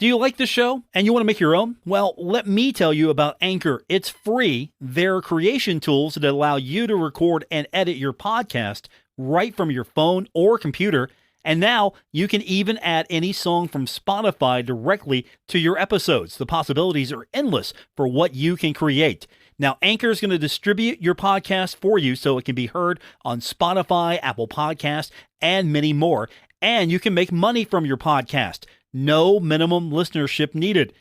Do you like the show and you want to make your own? Well, let me tell you about Anchor. It's free. They're creation tools that allow you to record and edit your podcast right from your phone or computer. And now you can even add any song from Spotify directly to your episodes. The possibilities are endless for what you can create. Now, Anchor is going to distribute your podcast for you so it can be heard on Spotify, Apple Podcasts, and many more. And you can make money from your podcast. No minimum listenership needed.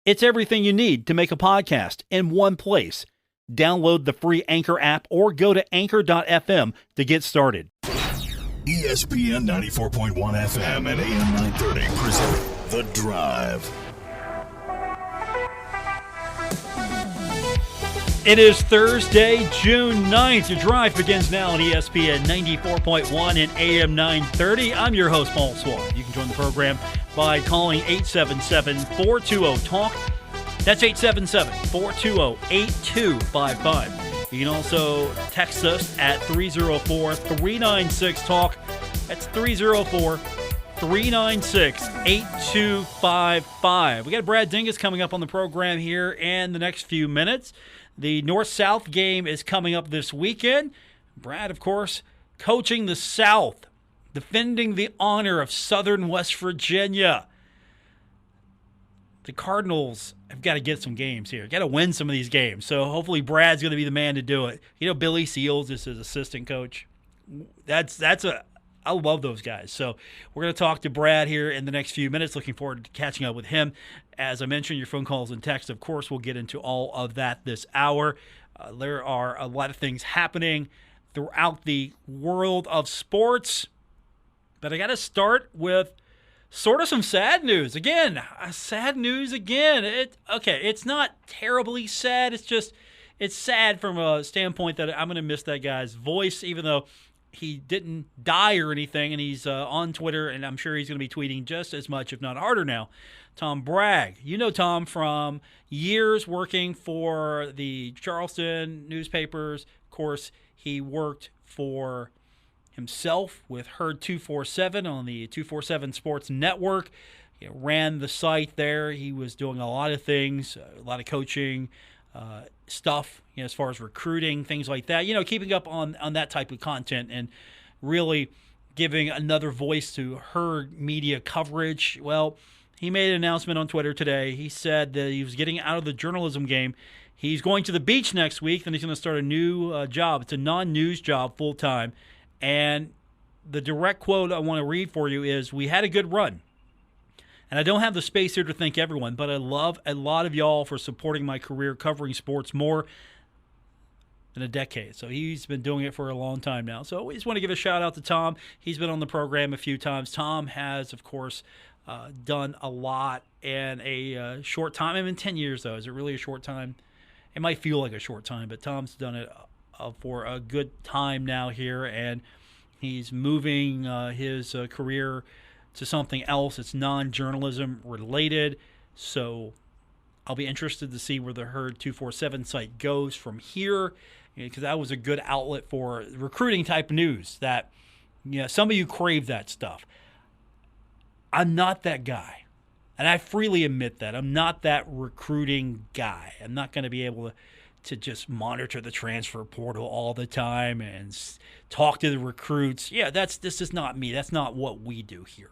It's everything you need to make a podcast in one place. Download the free Anchor app or go to anchor.fm to get started. ESPN 94.1 FM and AM 930 present The Drive. It is Thursday, June 9th. Your drive begins now on ESPN 94.1 and AM 930. I'm your host, Paul Swann. You can join the program by calling 877-420-TALK. That's 877-420-8255. You can also text us at 304-396-TALK. That's 304-396-8255. We got Brad Dingess coming up on the program here in the next few minutes. The North-South game is coming up this weekend. Brad, of course, coaching the South, defending the honor of Southern West Virginia. The Cardinals have got to get some games here. Got to win some of these games. So hopefully Brad's going to be the man to do it. You know, Billy Seals is his assistant coach. I love those guys. So we're going to talk to Brad here in the next few minutes. Looking forward to catching up with him. As I mentioned, your phone calls and texts, of course, we'll get into all of that this hour. There are a lot of things happening throughout the world of sports. But I got to start with sort of some sad news. Again, sad news again. It's not terribly sad. It's sad from a standpoint that I'm going to miss that guy's voice, even though he didn't die or anything, and he's on Twitter, and I'm sure he's going to be tweeting just as much, if not harder now. Tom Bragg. You know Tom from years working for the Charleston newspapers. Of course, he worked for himself with Herd 247 on the 247 Sports Network. He ran the site there. He was doing a lot of things, a lot of coaching stuff, as far as recruiting, things like that. Keeping up on that type of content and really giving another voice to Herd media coverage. Well, he made an announcement on Twitter today. He said that he was getting out of the journalism game. He's going to the beach next week, then he's going to start a new job. It's a non-news job full-time. And the direct quote I want to read for you is, "We had a good run. And I don't have the space here to thank everyone, but I love a lot of y'all for supporting my career covering sports more than a decade." So he's been doing it for a long time now. So we just want to give a shout out to Tom. He's been on the program a few times. Tom has, of course, done a lot in a short time. I mean, 10 years, though. Is it really a short time? It might feel like a short time, but Tom's done it for a good time now here, and he's moving his career to something else. It's non-journalism related, so I'll be interested to see where the Herd 247 site goes from here, because that was a good outlet for recruiting type news that, some of you crave that stuff. I'm not that guy, and I freely admit that. I'm not that recruiting guy. I'm not going to be able to just monitor the transfer portal all the time and talk to the recruits. Yeah, this is not me. That's not what we do here.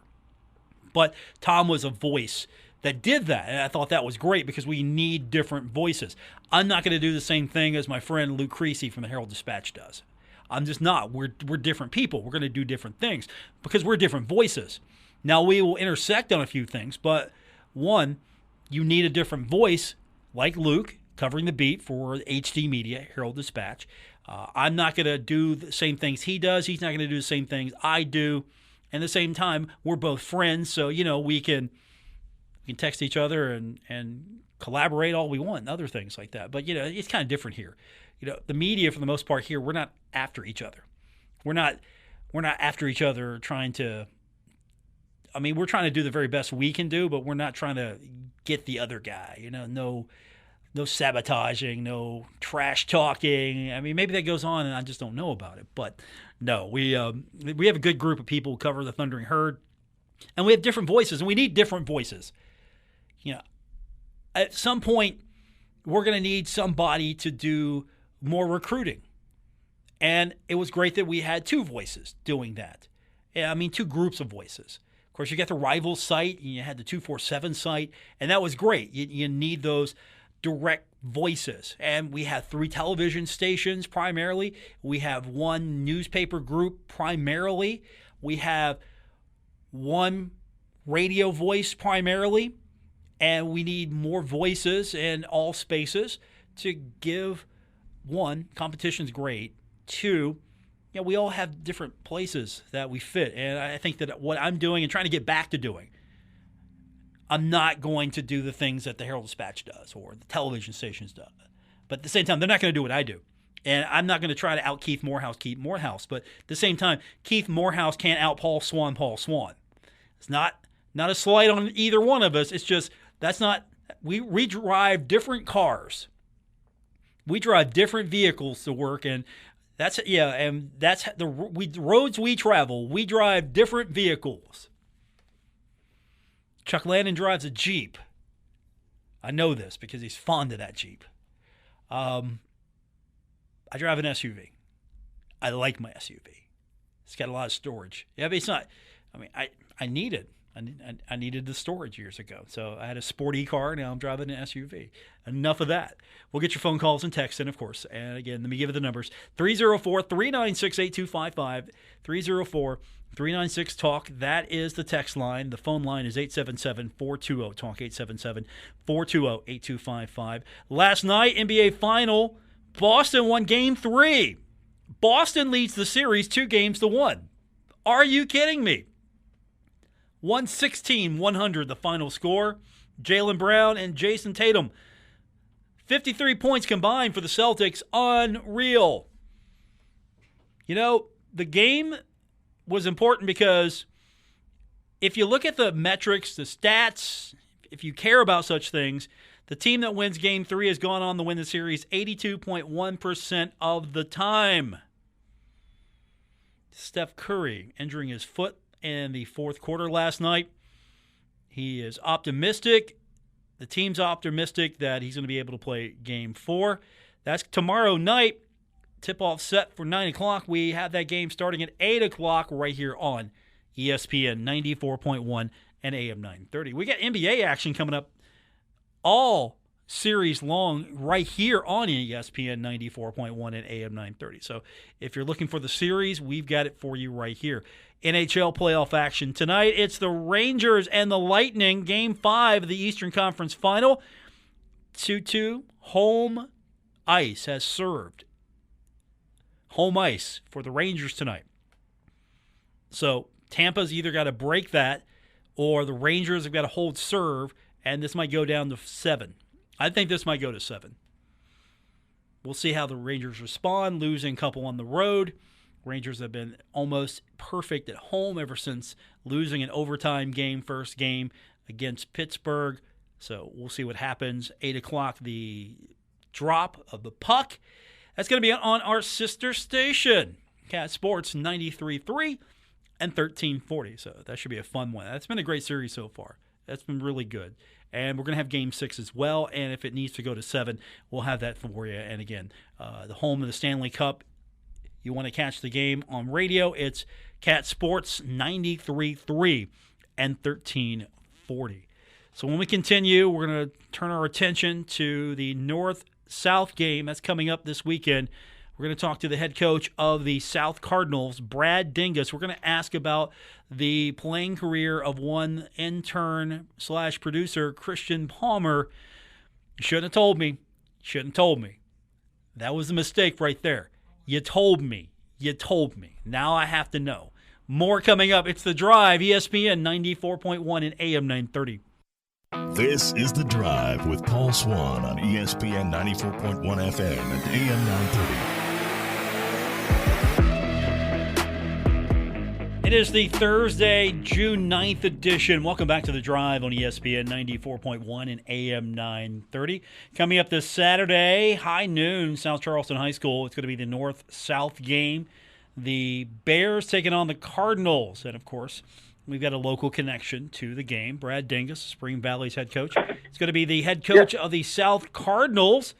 But Tom was a voice that did that, and I thought that was great because we need different voices. I'm not going to do the same thing as my friend Luke Creasy from the Herald-Dispatch does. I'm just not. We're different people. We're going to do different things because we're different voices. Now, we will intersect on a few things, but one, you need a different voice like Luke covering the beat for HD Media, Herald-Dispatch. I'm not going to do the same things he does. He's not going to do the same things I do. And at the same time, we're both friends, so, we can text each other and collaborate all we want and other things like that. But, it's kind of different here. The media, for the most part here, we're not after each other. We're not after each other trying to – we're trying to do the very best we can do, but we're not trying to get the other guy. No sabotaging, no trash talking. Maybe that goes on and I just don't know about it. But no, we have a good group of people who cover the Thundering Herd, and we have different voices, and we need different voices. You know, at some point, we're going to need somebody to do more recruiting. And it was great that we had two voices doing that. I mean, two groups of voices. Of course, you got the rival site, and you had the 247 site, and that was great. You need those direct voices. And we have 3 television stations primarily. We have 1 newspaper group primarily. We have 1 radio voice primarily. And we need more voices in all spaces to give, 1, competition's great. 2, we all have different places that we fit. And I think that what I'm doing and trying to get back to doing, I'm not going to do the things that the Herald-Dispatch does or the television stations do. But at the same time, they're not going to do what I do. And I'm not going to try to out Keith Morehouse. But at the same time, Keith Morehouse can't out Paul Swann. It's not a slight on either one of us. It's just that's not – we drive different cars. We drive different vehicles to work, and that's the roads we travel. We drive different vehicles. Chuck Landon drives a Jeep. I know this because he's fond of that Jeep. I drive an SUV. I like my SUV. It's got a lot of storage. Yeah, but it's not. I mean, I needed the storage years ago. So I had a sporty car. Now I'm driving an SUV. Enough of that. We'll get your phone calls and texts in, of course. And again, let me give you the numbers. 304-396-8255. 304-396-TALK. That is the text line. The phone line is 877-420-TALK. 877-420-8255. Last night, NBA Final, Boston won Game 3. Boston leads the series 2-1. Are you kidding me? 116-100 the final score. Jaylen Brown and Jason Tatum. 53 points combined for the Celtics. Unreal. The game was important because if you look at the metrics, the stats, if you care about such things, the team that wins Game 3 has gone on to win the series 82.1% of the time. Steph Curry injuring his foot in the fourth quarter last night. He is optimistic. The team's optimistic that he's going to be able to play Game 4. That's tomorrow night. Tip-off set for 9 o'clock. We have that game starting at 8 o'clock right here on ESPN 94.1 and AM 930. We got NBA action coming up all series long right here on ESPN 94.1 and AM 930. So if you're looking for the series, we've got it for you right here. NHL playoff action tonight. It's the Rangers and the Lightning, Game 5 of the Eastern Conference Final. 2-2. Home ice has served. Home ice for the Rangers tonight. So Tampa's either got to break that or the Rangers have got to hold serve, and this might go down to 7. I think this might go to 7. We'll see how the Rangers respond, losing a couple on the road. Rangers have been almost perfect at home ever since losing an overtime game, first game against Pittsburgh. So we'll see what happens. 8 o'clock, the drop of the puck. That's going to be on our sister station, Cat Sports 93.3 and 1340. So that should be a fun one. That's been a great series so far. That's been really good. And we're going to have Game 6 as well. And if it needs to go to 7, we'll have that for you. And again, the home of the Stanley Cup, you want to catch the game on radio, it's Cat Sports 93.3 and 1340. So when we continue, we're going to turn our attention to the North-South game that's coming up this weekend. We're going to talk to the head coach of the South Cardinals, Brad Dingess. We're going to ask about the playing career of one intern/producer, Christian Palmer. You shouldn't have told me. That was a mistake right there. You told me. Now I have to know. More coming up. It's The Drive, ESPN 94.1 and AM 930. This is The Drive with Paul Swann on ESPN 94.1 FM and AM 930. It is the Thursday, June 9th edition. Welcome back to The Drive on ESPN 94.1 and AM 930. Coming up this Saturday, high noon, South Charleston High School. It's going to be the North-South game. The Bears taking on the Cardinals. And, of course, we've got a local connection to the game. Brad Dingess, Spring Valley's head coach. He's going to be the head coach of the South Cardinals,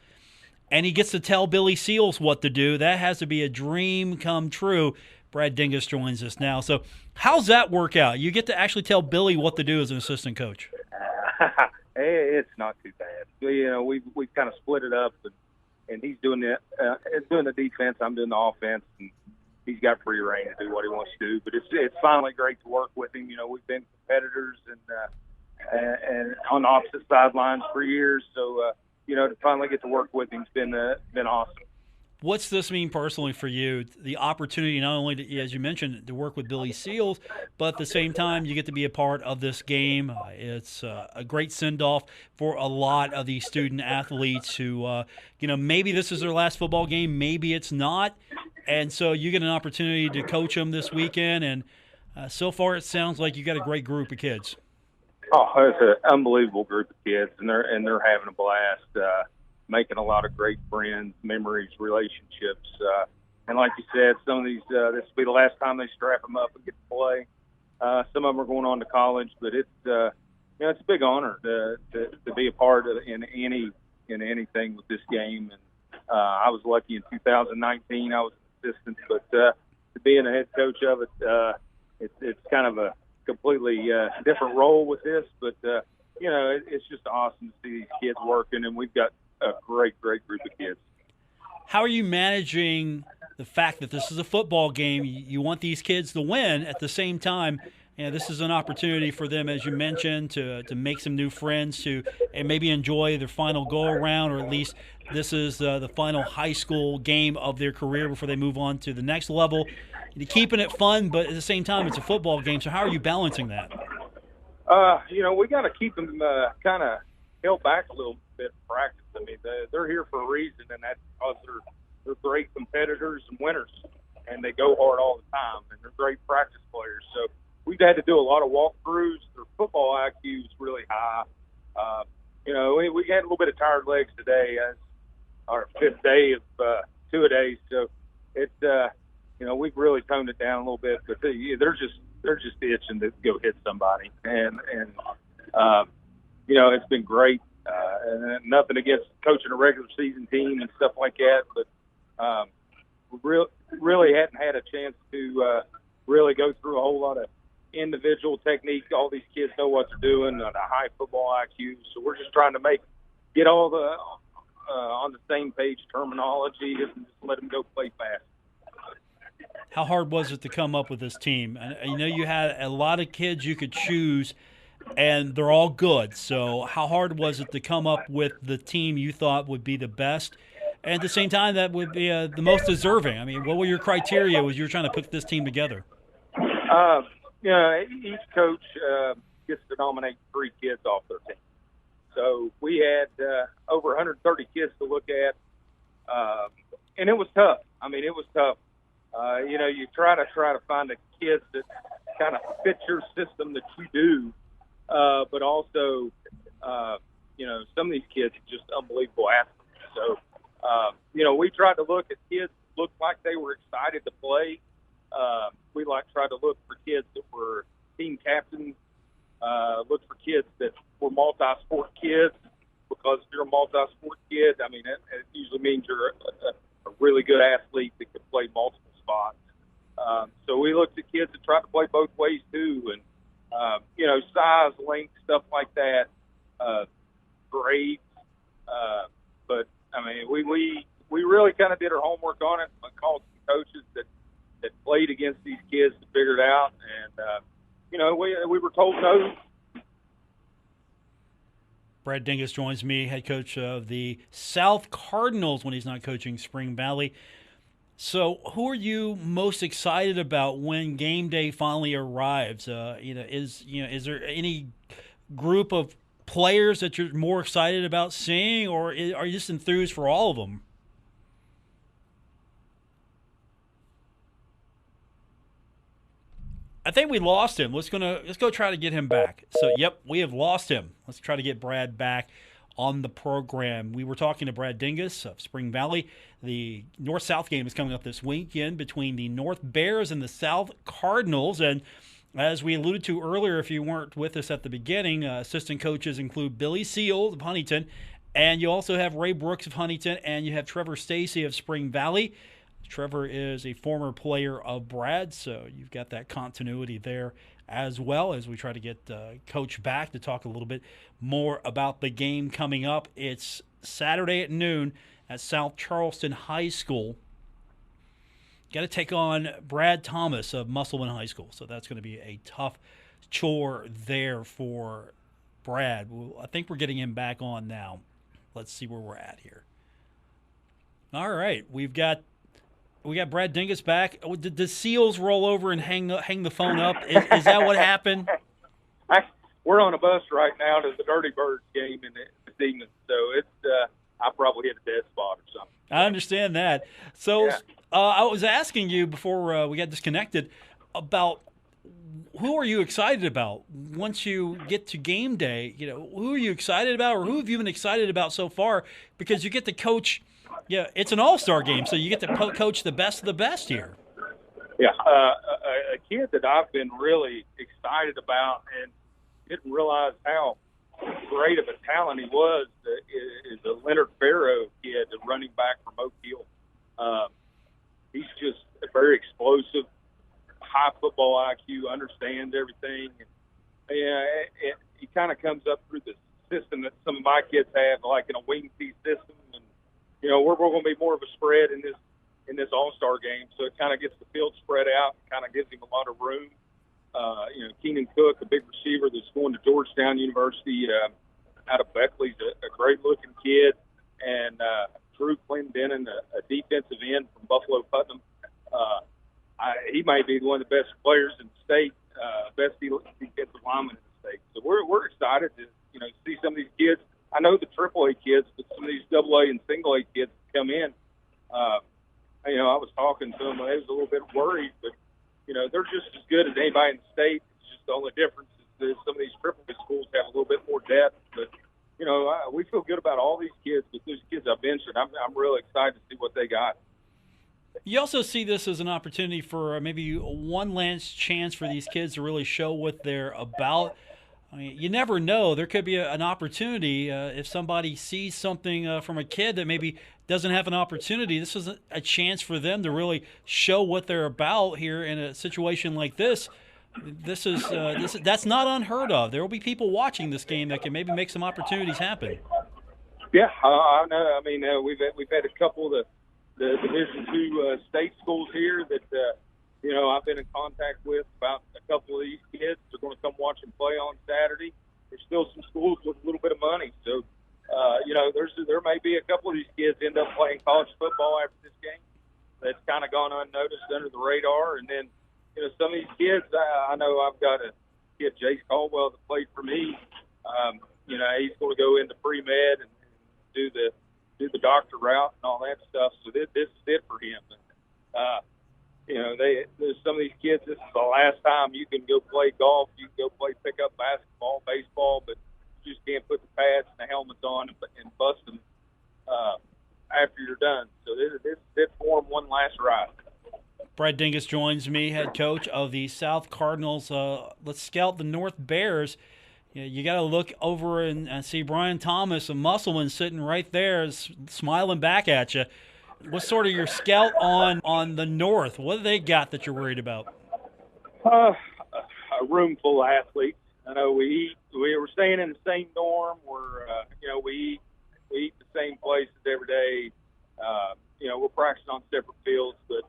and he gets to tell Billy Seals what to do. That has to be a dream come true. Brad Dingess joins us now. So how's that work out? You get to actually tell Billy what to do as an assistant coach. It's not too bad. We've kind of split it up, and he's doing the defense. I'm doing the offense, and he's got free reign to do what he wants to do. But it's finally great to work with him. We've been competitors and on the opposite sidelines for years. So to finally get to work with him's been awesome. What's this mean personally for you? The opportunity not only to, as you mentioned, to work with Billy Seals, but at the same time you get to be a part of this game. It's a great send-off for a lot of these student athletes who, maybe this is their last football game, maybe it's not, and so you get an opportunity to coach them this weekend. And so far, it sounds like you got a great group of kids. Oh, it's an unbelievable group of kids, and they're having a blast. Making a lot of great friends, memories, relationships. And like you said, some of these, this will be the last time they strap them up and get to play. Some of them are going on to college, but it's a big honor to be a part of in anything with this game. And I was lucky in 2019. I was an assistant, but to being a head coach of it, it's kind of a completely different role with this. But it's just awesome to see these kids working, and we've got a great group of kids. How are you managing the fact that this is a football game? You want these kids to win. At the same time, this is an opportunity for them, as you mentioned, to make some new friends, and maybe enjoy their final go-around, or at least this is the final high school game of their career before they move on to the next level. You're keeping it fun, but at the same time, it's a football game. So how are you balancing that? We got to keep them kind of held back a little bit in practice. I mean, they're here for a reason, and that's because they're great competitors and winners, and they go hard all the time, and they're great practice players. So we've had to do a lot of walkthroughs. Their football IQ is really high. We had a little bit of tired legs today. As our fifth day of two-a-days, so it's we've really toned it down a little bit, but they're just itching to go hit somebody, and it's been great. And nothing against coaching a regular season team and stuff like that, but we really hadn't had a chance to really go through a whole lot of individual technique. All these kids know what they're doing, a high football IQ, so we're just trying to get all the on the same page terminology and just let them go play fast. How hard was it to come up with this team? I know you had a lot of kids you could choose, and they're all good. So how hard was it to come up with the team you thought would be the best, and at the same time that would be the most deserving? I mean, what were your criteria as you were trying to put this team together? Each coach gets to nominate 3 kids off their team. So we had over 130 kids to look at, and it was tough. I mean, it was tough. You try to find the kids that kind of fit your system that you do. But also, some of these kids are just unbelievable athletes. So, we tried to look at kids that looked like they were excited to play. We tried to look for kids that were team captains, look for kids that were multi-sport kids, because if you're a multi-sport kid, I mean, it usually means you're a really good athlete that can play multiple spots. So we looked at kids that tried to play both ways too, and size, length, stuff like that, grades. But I mean, we really kind of did our homework on it. I called some coaches that played against these kids to figure it out, and we were told no. Brad Dingess joins me, head coach of the South Cardinals when he's not coaching Spring Valley. So who are you most excited about when game day finally arrives? Is there any group of players that you're more excited about seeing, or are you just enthused for all of them? I think we lost him. Let's go try to get him back. So, yep, we have lost him. Let's try to get Brad back on the program. We were talking to Brad Dingess of Spring Valley. The North-South game is coming up this weekend between the North Bears and the South Cardinals. And As we alluded to earlier, if you weren't with us at the beginning, assistant coaches include Billy Seal of Huntington, and you also have Ray Brooks of Huntington, and you have Trevor Stacy of Spring Valley. Trevor is a former player of Brad, so you've got that continuity there as well as we try to get Coach back to talk a little bit more about the game coming up. It's Saturday at noon at South Charleston High School. Got to take on Brad Thomas of Musselman High School, so that's going to be a tough chore there for Brad. I think we're getting him back on now. Let's see where we're at here. All right, we got Brad Dingess back. Did the Seals roll over and hang the phone up? Is that what happened? We're on a bus right now to the Dirty Birds game in Dingess, so it's I probably hit a dead spot or something. I understand that. So. Yeah. I was asking you before we got disconnected about who are you excited about once you get to game day. You know, who are you excited about, or who have you been excited about so far? Because you get to coach. Yeah, it's an all-star game, so you get to coach the best of the best here. Yeah, a kid that I've been really excited about and didn't realize how great of a talent he was is the Leonard Farrow kid, the running back from Oak Hill. He's just a very explosive, high football IQ, understands everything. And he kind of comes up through the system that some of my kids have, like in a wing T system. And, you know, we're going to be more of a spread in this all-star game. So it kind of gets the field spread out and kind of gives him a lot of room. You know, Keenan Cook, a big receiver that's going to Georgetown University out of Beckley's a great-looking kid. And Drew Clendenin, a defensive end from Buffalo Putnam. He might be one of the best players in the state, best defensive lineman in the state. So we're excited to see some of these kids. I know the AAA kids, but some of these AA and single A kids come in. I was talking to them. They was a little bit worried, but they're just as good as anybody in the state. It's just the only difference is that some of these AAA schools have a little bit more depth, but. We feel good about all these kids, but those kids I've mentioned, I'm really excited to see what they got. You also see this as an opportunity for maybe one last chance for these kids to really show what they're about. I mean, you never know. There could be an opportunity if somebody sees something from a kid that maybe doesn't have an opportunity. This is a chance for them to really show what they're about here in a situation like this. That's not unheard of. There will be people watching this game that can maybe make some opportunities happen. Yeah, I know. I mean, we've had a couple of the Division II state schools here that I've been in contact with about a couple of these kids. They're going to come watch them play on Saturday. There's still some schools with a little bit of money, so there may be a couple of these kids end up playing college football after this game. That's kind of gone unnoticed under the radar, and then. Some of these kids, I know I've got a kid, Jace Caldwell, that played for me. He's going to go into pre-med and do the doctor route and all that stuff. So this is it for him. There's some of these kids, this is the last time you can go play golf, you can go pick up basketball, baseball, but you just can't put the pads and the helmets on and bust them after you're done. So this is it for them, one last ride. Brad Dingess joins me, head coach of the South Cardinals. Let's scout the North Bears. You got to look over and see Brian Thomas of Musselman sitting right there, smiling back at you. What's sort of your scout on the North? What do they got that you're worried about? A room full of athletes. I know we're staying in the same dorm. We eat the same places every day. We're practicing on separate fields, but.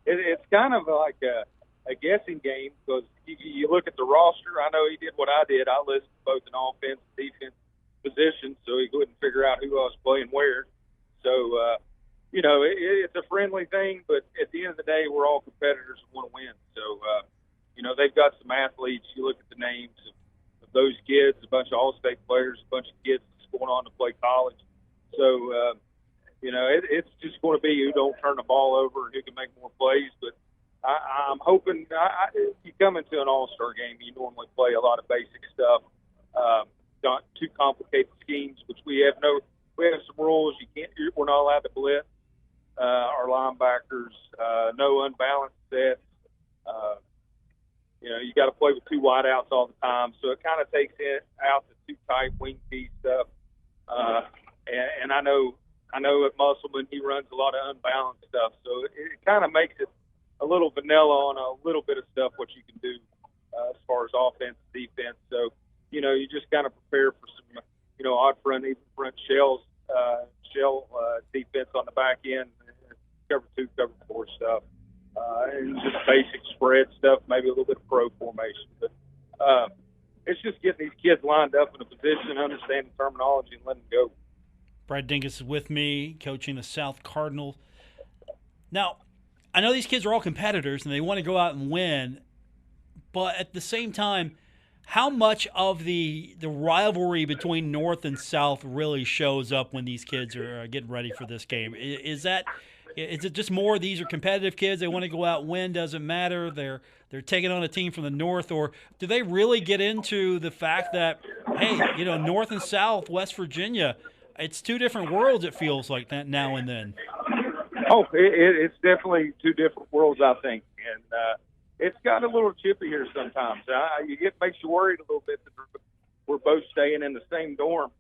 It's kind of like a guessing game because you look at the roster. I know he did what I did. I listed both an offense and defense position, so he couldn't figure out who I was playing where. So, it's a friendly thing, but at the end of the day, we're all competitors and want to win. So, they've got some athletes. You look at the names of those kids, a bunch of all-state players, a bunch of kids that's going on to play college. So, it's just going to be who don't turn the ball over and who can make more plays. But I'm hoping you come into an all-star game, you normally play a lot of basic stuff, not too complicated schemes, which we have some rules. We're not allowed to blitz our linebackers, no unbalanced sets. You got to play with two wideouts all the time, so it kind of takes out the too tight wing tee stuff. And I know at Musselman he runs a lot of unbalanced stuff, so it kind of makes it a little vanilla on a little bit of stuff what you can do as far as offense, defense. So you just kind of prepare for some odd front, even front shell defense on the back end, cover 2, cover 4 stuff, and just basic spread stuff, maybe a little bit of pro formation. But it's just getting these kids lined up in a position, understanding terminology, and letting them go. Brad Dingess is with me, coaching the South Cardinals. Now, I know these kids are all competitors and they want to go out and win, but at the same time, how much of the rivalry between North and South really shows up when these kids are getting ready for this game? Is it just more these are competitive kids, they want to go out and win, doesn't matter, they're taking on a team from the North, or do they really get into the fact that, hey, North and South, West Virginia, it's two different worlds, it feels like that now and then? Oh, it's definitely two different worlds, I think. And it's got a little chippy here sometimes. Makes you worried a little bit that we're both staying in the same dorm,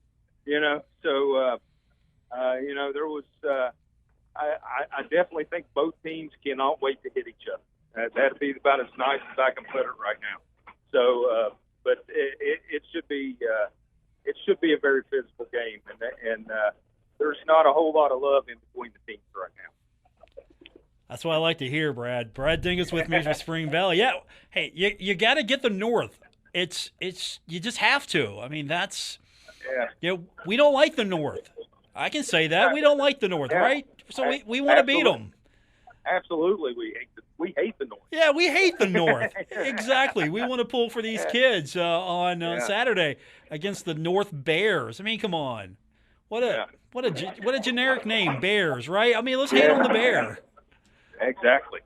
So, there was I definitely think both teams cannot wait to hit each other. That'd be about as nice as I can put it right now. So, but it should be a very physical game, and there's not a whole lot of love in between the teams right now. That's what I like to hear, Brad. Brad Dingess with me from Spring Valley. Yeah, hey, you got to get the North. It's you just have to. I mean, that's we don't like the North. I can say that we don't like the North, right? So we want to beat them. Absolutely, we hate the North. Yeah, we hate the North. Exactly. We want to pull for these kids on Saturday against the North Bears. I mean, come on, what a generic name, Bears, right? I mean, let's hate on the Bear. Exactly.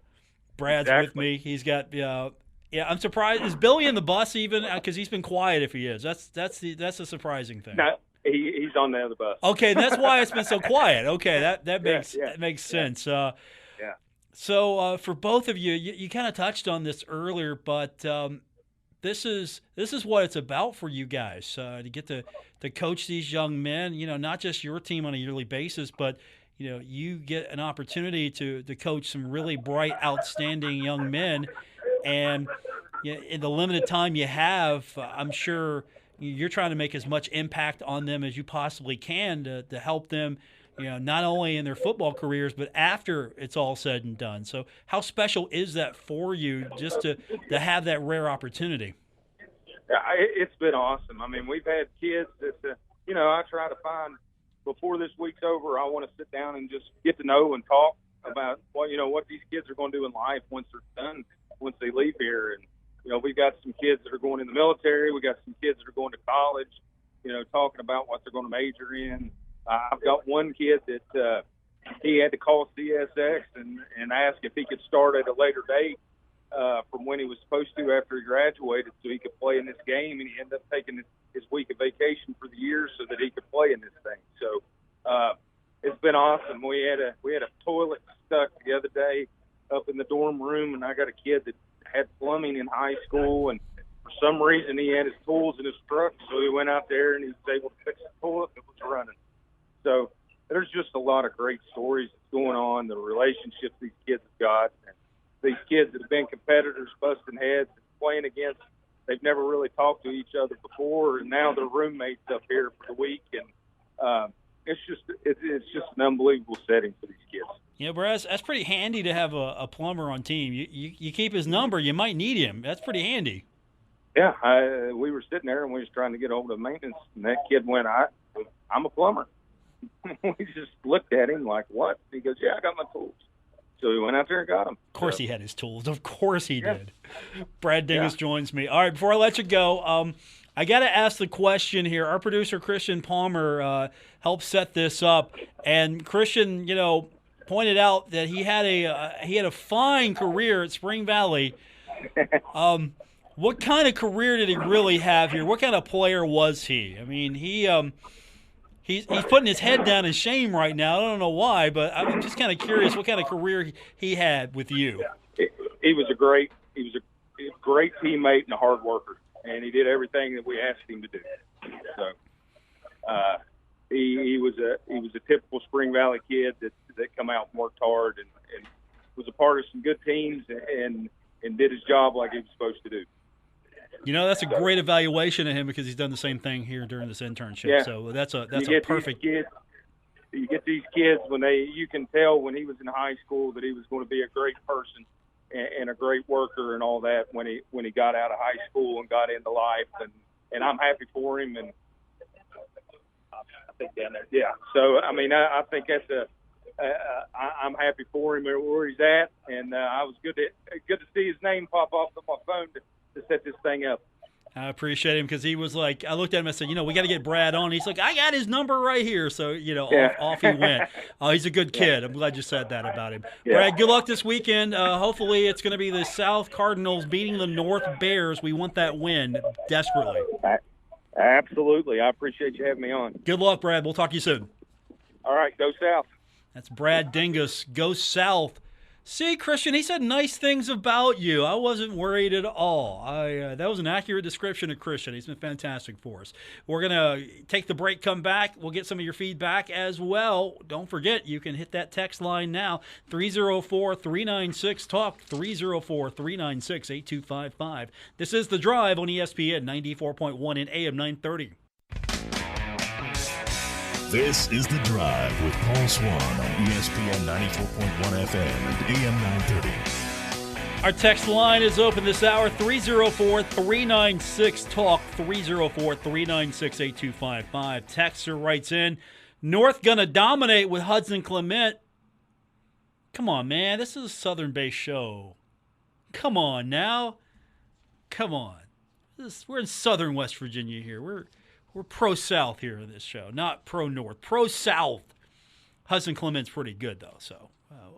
Brad's with me. He's got I'm surprised. Is Billy in the bus even? Because he's been quiet. If he is, that's the surprising thing. No, he's on the other bus. Okay, that's why it's been so quiet. Okay, that makes sense. So for both of you, you kind of touched on this earlier, but this is what it's about for you guys to get to coach these young men. Not just your team on a yearly basis, but you get an opportunity to coach some really bright, outstanding young men, and in the limited time you have, I'm sure you're trying to make as much impact on them as you possibly can to help them. Not only in their football careers, but after it's all said and done. So how special is that for you just to have that rare opportunity? Yeah, it's been awesome. I mean, we've had kids that, I try to find before this week's over, I want to sit down and just get to know and talk about what these kids are going to do in life once they're done, once they leave here. And, we've got some kids that are going in the military. We got some kids that are going to college, talking about what they're going to major in. I've got one kid that he had to call CSX and ask if he could start at a later date from when he was supposed to after he graduated so he could play in this game, and he ended up taking his week of vacation for the year so that he could play in this thing. So it's been awesome. We had a toilet stuck the other day up in the dorm room, and I got a kid that had plumbing in high school, and for some reason he had his tools in his truck, so he went out there and he was able to fix the toilet that was running. So there's just a lot of great stories that's going on, the relationships these kids have got, and these kids that have been competitors, busting heads, and playing against, they've never really talked to each other before, and now they're roommates up here for the week, and it's just an unbelievable setting for these kids. Yeah, Brad, that's pretty handy to have a plumber on team. You keep his number, you might need him. That's pretty handy. Yeah, we were sitting there and we was trying to get over to maintenance, and that kid went, I'm a plumber. We just looked at him like, what? He goes, yeah, I got my tools. So we went out there and got them. Of course he had his tools. Of course he did. Brad Dingess joins me. All right, before I let you go, I got to ask the question here. Our producer, Christian Palmer, helped set this up. And Christian, pointed out that he had a fine career at Spring Valley. What kind of career did he really have here? What kind of player was he? I mean, he's putting his head down in shame right now. I don't know why, but I'm just kind of curious what kind of career he had with you. He was a great a great teammate and a hard worker, and he did everything that we asked him to do. So he was a typical Spring Valley kid that come out and worked hard and was a part of some good teams and did his job like he was supposed to do. That's a great evaluation of him because he's done the same thing here during this internship. Yeah. So that's a perfect. You get these kids you can tell when he was in high school that he was going to be a great person and a great worker and all that when he got out of high school and got into life, and I'm happy for him. And I think down there, yeah. So I mean, I think that's I'm happy for him where he's at, and I was good to see his name pop off of my phone to set this thing up. I appreciate him because he was like, I looked at him and said, we got to get Brad on. He's like, I got his number right here. So, off he went. Oh, he's a good kid. I'm glad you said that about him. Yeah. Brad, good luck this weekend. Hopefully it's going to be the South Cardinals beating the North Bears. We want that win desperately. Absolutely. I appreciate you having me on. Good luck, Brad. We'll talk to you soon. All right. Go South. That's Brad Dingess. Go South. See, Christian, he said nice things about you. I wasn't worried at all. That was an accurate description of Christian. He's been fantastic for us. We're going to take the break, come back. We'll get some of your feedback as well. Don't forget, you can hit that text line now, 304-396-TALK, 304-396-8255. This is The Drive on ESPN 94.1 and AM 930. This is The Drive with Paul Swann on ESPN 94.1 FM and AM 930. Our text line is open this hour, 304-396-TALK, 304-396-8255. Texter writes in, North gonna dominate with Hudson Clement. Come on, man. This is a Southern-based show. Come on now. Come on. We're in Southern West Virginia here. We're pro-South here in this show, not pro-North. Pro-South. Hudson Clement's pretty good, though, so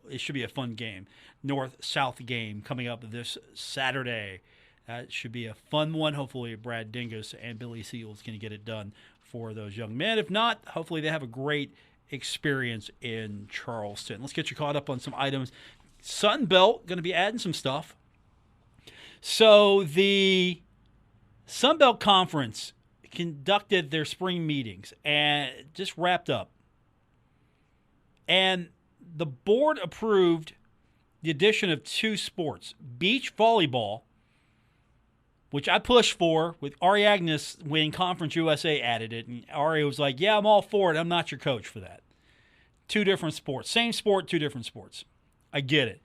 it should be a fun game. North-South game coming up this Saturday. That should be a fun one. Hopefully Brad Dingess and Billy Seals can get it done for those young men. If not, hopefully they have a great experience in Charleston. Let's get you caught up on some items. Sun Belt going to be adding some stuff. So the Sun Belt Conference conducted their spring meetings and just wrapped up. And the board approved the addition of 2 sports, beach volleyball, which I pushed for with Ari Agnes when Conference USA added it. And Ari was like, yeah, I'm all for it. I'm not your coach for that. 2 different sports. Same sport, 2 different sports. I get it.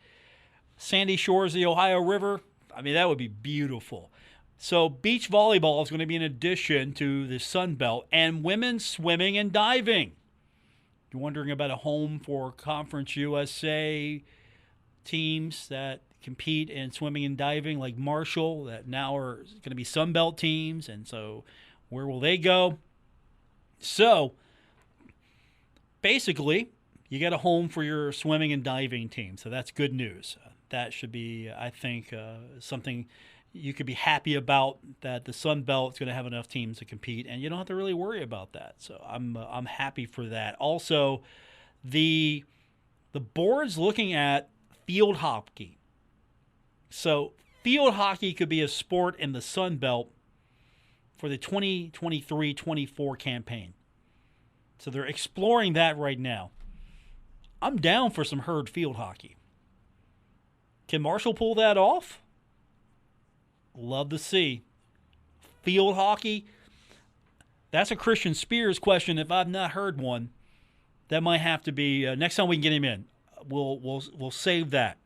Sandy Shores of the Ohio River, I mean, that would be beautiful. So beach volleyball is going to be an addition to the Sun Belt, and women's swimming and diving. You're wondering about a home for Conference USA teams that compete in swimming and diving like Marshall that now are going to be Sun Belt teams, and so where will they go? So basically, you got a home for your swimming and diving team, so that's good news. That should be, I think, something you could be happy about, that the Sun Belt is going to have enough teams to compete, and you don't have to really worry about that. So I'm happy for that. Also, the board's looking at field hockey. So field hockey could be a sport in the Sun Belt for the 2023-24 campaign. So they're exploring that right now. I'm down for some herd field hockey. Can Marshall pull that off? Love to see. Field hockey, that's a Christian Spears question if I've not heard one. That might have to be next time we can get him in. We'll save that.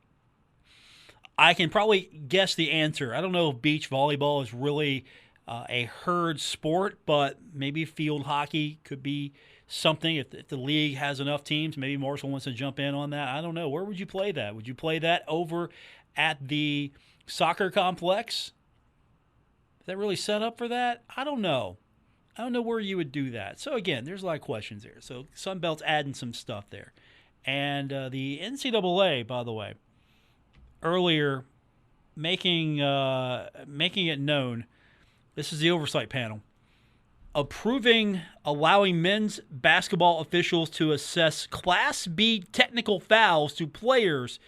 I can probably guess the answer. I don't know if beach volleyball is really a herd sport, but maybe field hockey could be something. If the league has enough teams, maybe Marshall wants to jump in on that. I don't know. Where would you play that? Would you play that over at the soccer complex? Is that really set up for that? I don't know. I don't know where you would do that. So, again, there's a lot of questions there. So, Sunbelt's adding some stuff there. And the NCAA, by the way, earlier making it known, this is the oversight panel, allowing men's basketball officials to assess Class B technical fouls to players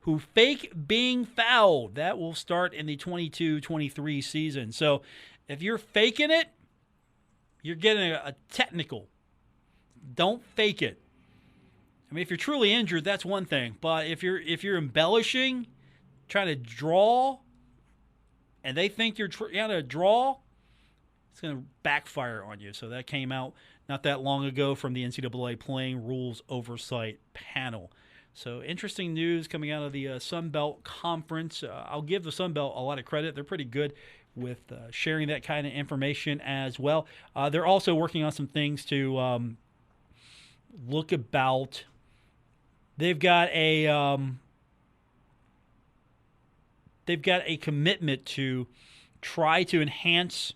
who fake being fouled. That will start in the 22-23 season. So if you're faking it, you're getting a technical. Don't fake it. I mean, if you're truly injured, that's one thing. But if you're embellishing, trying to draw, and they think you're trying to draw, it's going to backfire on you. So that came out not that long ago from the NCAA Playing Rules Oversight Panel. So interesting news coming out of the Sun Belt Conference. I'll give the Sun Belt a lot of credit. They're pretty good with sharing that kind of information as well. They're also working on some things to look about. They've got a commitment to try to enhance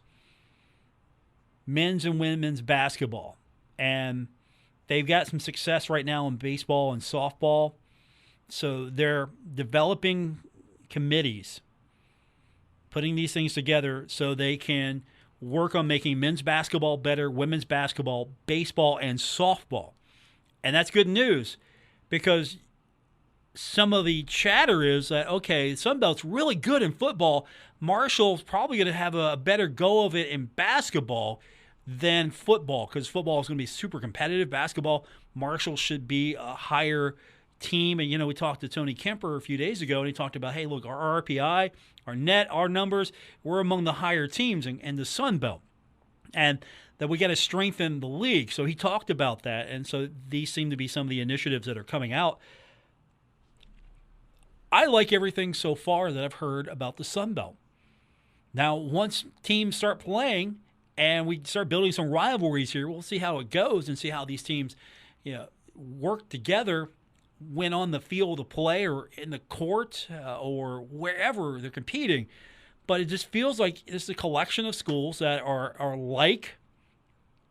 men's and women's basketball. And they've got some success right now in baseball and softball. So they're developing committees, putting these things together so they can work on making men's basketball better, women's basketball, baseball, and softball. And that's good news because some of the chatter is that, okay, Sunbelt's really good in football. Marshall's probably going to have a better go of it in basketball than football because football is going to be super competitive. Basketball, Marshall should be a higher team. And, we talked to Tony Kemper a few days ago, and he talked about, hey, look, our RPI, our net, our numbers, we're among the higher teams in the Sun Belt. And that we got to strengthen the league. So he talked about that. And so these seem to be some of the initiatives that are coming out. I like everything so far that I've heard about the Sun Belt. Now, once teams start playing and we start building some rivalries here, we'll see how it goes and see how these teams work together when on the field of play or in the court or wherever they're competing. But it just feels like it's a collection of schools that are like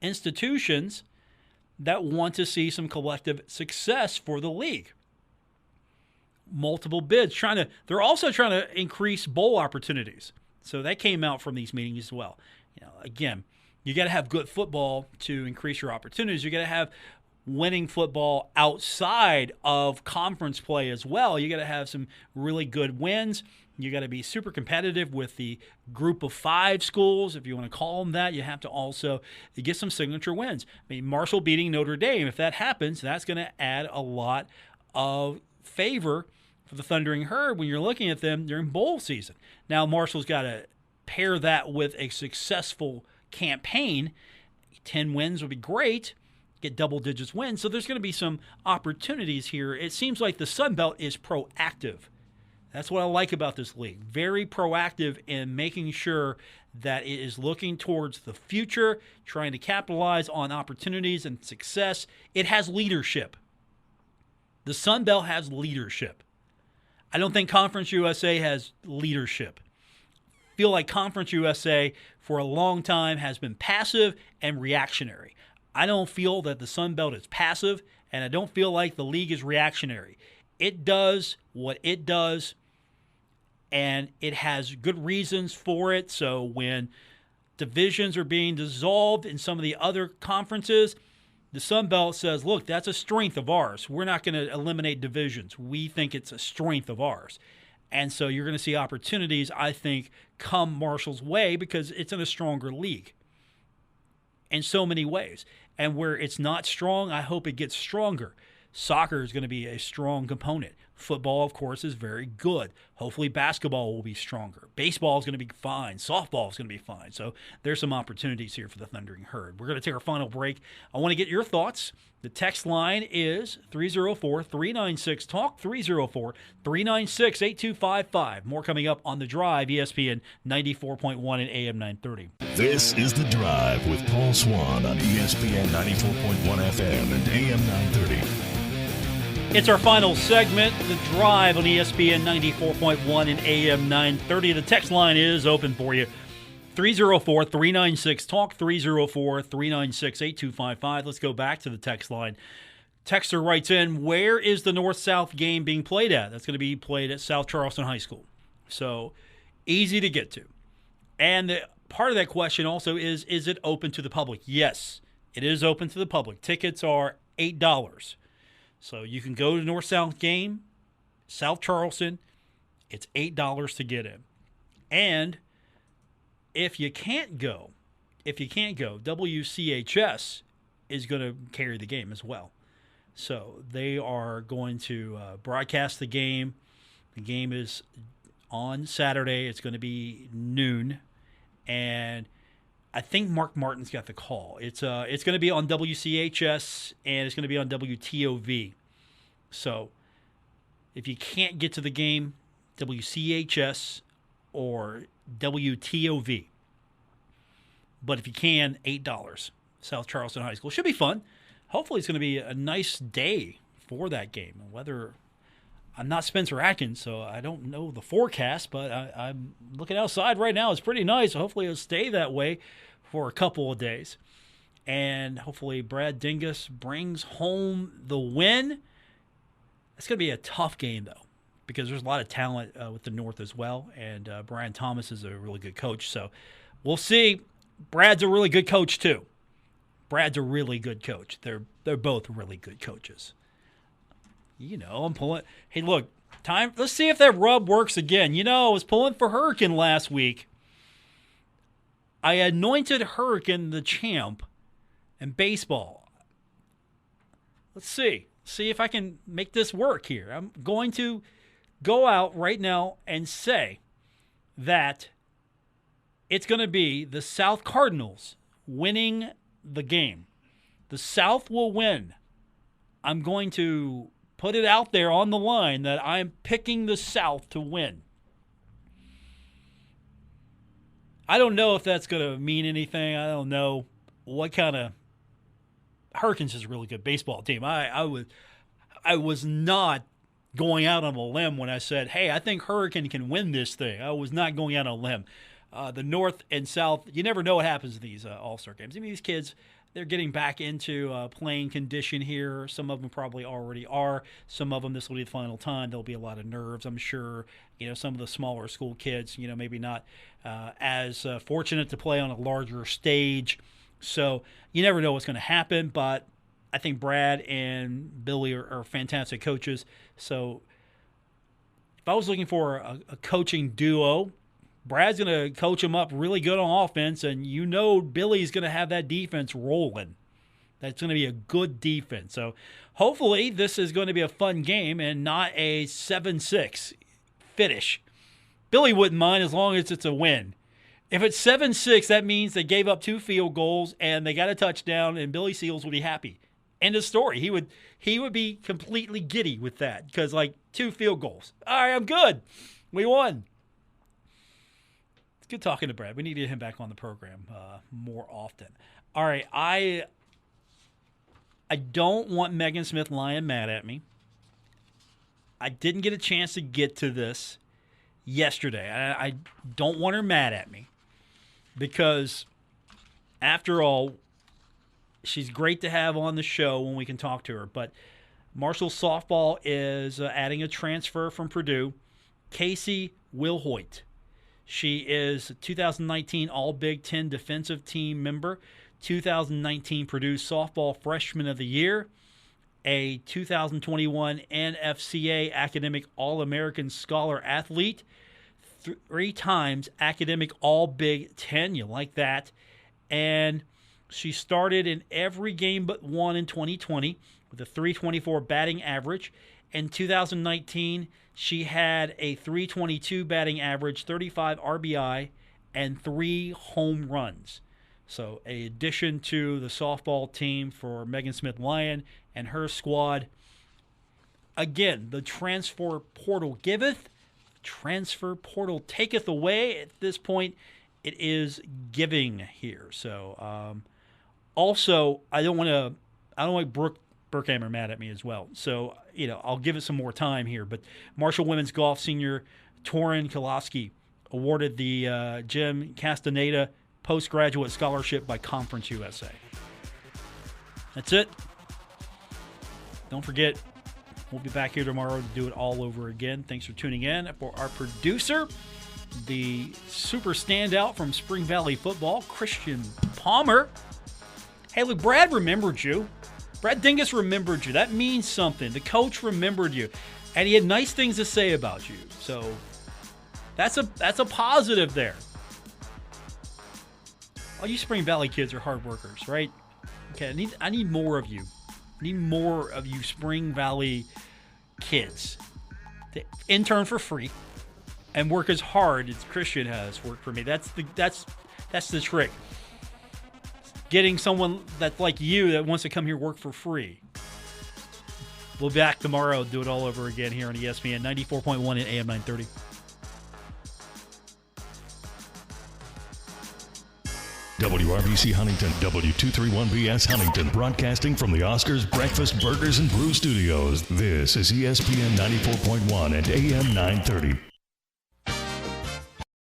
institutions that want to see some collective success for the league. Multiple bids. They're also trying to increase bowl opportunities. So that came out from these meetings as well. Again, you got to have good football to increase your opportunities. You got to have winning football outside of conference play as well. You got to have some really good wins. You got to be super competitive with the group of 5 schools, if you want to call them that. You have to also get some signature wins. I mean, Marshall beating Notre Dame, if that happens, that's going to add a lot of favor for the Thundering Herd when you're looking at them during bowl season. Now, Marshall's got to pair that with a successful campaign. 10 wins would be great. Get double digits wins. So there's going to be some opportunities here. It seems like the Sun Belt is proactive. That's what I like about this league. Very proactive in making sure that it is looking towards the future, trying to capitalize on opportunities and success. It has leadership. The Sun Belt has leadership. I don't think Conference USA has leadership. I feel like Conference USA for a long time has been passive and reactionary. I don't feel that the Sun Belt is passive, and I don't feel like the league is reactionary. It does what it does, and it has good reasons for it. So when divisions are being dissolved in some of the other conferences, the Sun Belt says, look, that's a strength of ours. We're not going to eliminate divisions. We think it's a strength of ours. And so you're going to see opportunities, I think, come Marshall's way because it's in a stronger league in so many ways. And where it's not strong, I hope it gets stronger. Soccer is going to be a strong component. Football, of course, is very good. Hopefully basketball will be stronger. Baseball is going to be fine. Softball is going to be fine. So there's some opportunities here for the Thundering Herd. We're going to take our final break. I want to get your thoughts. The text line is 304-396-TALK, 304-396-8255. More coming up on The Drive, ESPN 94.1 and AM 930. This is The Drive with Paul Swann on ESPN 94.1 FM and AM 930. It's our final segment, The Drive on ESPN 94.1 and AM 930. The text line is open for you. 304-396-TALK, 304-396-8255. Let's go back to the text line. Texter writes in, where is the North-South game being played at? That's going to be played at South Charleston High School. So easy to get to. And part of that question also is it open to the public? Yes, it is open to the public. Tickets are $8. So you can go to North-South game, South Charleston, it's $8 to get in. And if you can't go, WCHS is going to carry the game as well. So they are going to broadcast the game. The game is on Saturday. It's going to be noon. And I think Mark Martin's got the call. It's going to be on WCHS and it's going to be on WTOV. So if you can't get to the game, WCHS or WTOV. But if you can, $8. South Charleston High School. Should be fun. Hopefully it's going to be a nice day for that game. Whether I'm not Spencer Atkins, so I don't know the forecast, but I'm looking outside right now. It's pretty nice. Hopefully it'll stay that way for a couple of days. And hopefully Brad Dingess brings home the win. It's going to be a tough game, though, because there's a lot of talent with the North as well. And Brian Thomas is a really good coach. So we'll see. Brad's a really good coach, too. Brad's a really good coach. They're both really good coaches. You know, I'm pulling. Hey, look, time. Let's see if that rub works again. You know, I was pulling for Hurricane last week. I anointed Hurricane the champ in baseball. Let's see. See if I can make this work here. I'm going to go out right now and say that it's going to be the South Cardinals winning the game. The South will win. I'm going to put it out there on the line that I'm picking the South to win. I don't know if that's going to mean anything. I don't know what kind of... Hurricanes is a really good baseball team. I was not going out on a limb when I said, hey, I think Hurricane can win this thing. I was not going out on a limb. The North and South, you never know what happens in these All-Star games. I mean, these kids, they're getting back into playing condition here. Some of them probably already are. Some of them, this will be the final time. There'll be a lot of nerves, I'm sure. You know, some of the smaller school kids, you know, maybe not as fortunate to play on a larger stage. So you never know what's going to happen, but I think Brad and Billy are fantastic coaches. So if I was looking for a coaching duo, Brad's going to coach them up really good on offense, and you know Billy's going to have that defense rolling. That's going to be a good defense. So hopefully this is going to be a fun game and not a 7-6 finish. Billy wouldn't mind as long as it's a win. If it's 7-6, that means they gave up 2 field goals and they got a touchdown, and Billy Seals would be happy. End of story. He would be completely giddy with that because, like, 2 field goals. All right, I'm good. We won. It's good talking to Brad. We need to get him back on the program more often. All right, I don't want Megan Smith Lyon mad at me. I didn't get a chance to get to this yesterday. I don't want her mad at me because, after all, she's great to have on the show when we can talk to her. But Marshall softball is adding a transfer from Purdue, Casey Wilhoit. She is 2019 All-Big Ten Defensive Team member, 2019 Purdue Softball Freshman of the Year, a 2021 NFCA Academic All-American Scholar Athlete, 3 times Academic All-Big Ten. You like that. And she started in every game but one in 2020 with a .324 batting average. In 2019, she had a .322 batting average, 35 RBI, and 3 home runs. So, an addition to the softball team for Megan Smith Lyon and her squad. Again, the transfer portal giveth, transfer portal taketh away. At this point, it is giving here. So, also, I don't want Brooke Burkhammer mad at me as well. So, you know, I'll give it some more time here. But Marshall Women's Golf senior Torin Kolaski awarded the Jim Castaneda Postgraduate Scholarship by Conference USA. That's it. Don't forget, we'll be back here tomorrow to do it all over again. Thanks for tuning in. For our producer, the super standout from Spring Valley football, Christian Palmer. Hey, look, Brad remembered you. Brad Dingess remembered you. That means something. The coach remembered you. And he had nice things to say about you. So that's a positive there. All you Spring Valley kids are hard workers, right? Okay, I need more of you. I need more of you Spring Valley kids to intern for free and work as hard as Christian has worked for me. That's the trick. Getting someone that's like you that wants to come here work for free. We'll be back tomorrow, do it all over again here on ESPN 94.1 and AM 930. WRBC Huntington, W231BS Huntington, broadcasting from the Oscars Breakfast Burgers and Brew Studios. This is ESPN 94.1 and AM 930.